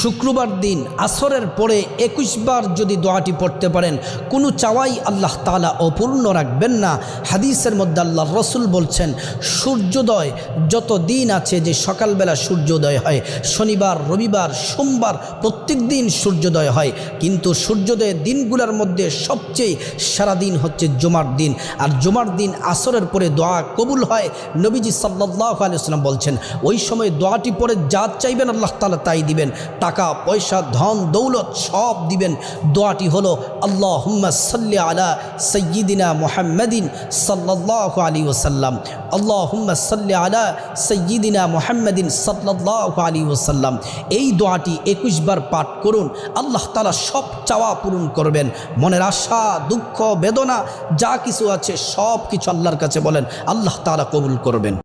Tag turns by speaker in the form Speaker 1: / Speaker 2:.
Speaker 1: শুক্রবার দিন আসরের পরে 21 বার যদি দোয়াটি পড়তে পারেন, কোনো চাওয়াই আল্লাহ তাআলা অপূর্ণ রাখবেন না। হাদিসের মধ্যে আল্লাহর রাসূল বলছেন, সূর্যোদয় যত দিন আছে, যে সকালবেলা সূর্যোদয় হয়, শনিবার, রবিবার, সোমবার, প্রত্যেক দিন সূর্যোদয় হয়, কিন্তু সূর্যোদয়ের দিনগুলোর মধ্যে সবচেয়ে সারাদিন হচ্ছে জুমার দিন। আর জুমার দিন আসরের পরে দোয়া কবুল হয়। নবীজি সাল্লাল্লাহু আলাইহি ওয়াসাল্লাম বলছেন, ওই সময় দোয়াটি পরে যা চাইবেন আল্লাহ তাআলা তাই দিবেন। টাকা পয়সা, ধন দৌলত সব দিবেন। দোয়াটি হলো, আল্লাহুম্মা সাল্লি আলা সাইয়্যিদিনা মুহাম্মাদিন সাল্লাল্লাহু আলাইহি ওয়াসাল্লাম, আল্লাহুম্মা সাল্লি আলা সাইয়্যিদিনা মুহাম্মাদিন সাল্লাল্লাহু আলাইহি ওয়াসাল্লাম। এই দোয়াটি 21 বার পাঠ করুন, আল্লাহ তাআলা সব চাওয়া পূরণ করবেন। মনের আশা, দুঃখ, বেদনা যা কিছু আছে সব কিছু আল্লাহর কাছে বলেন, আল্লাহ তাআলা কবুল করবেন।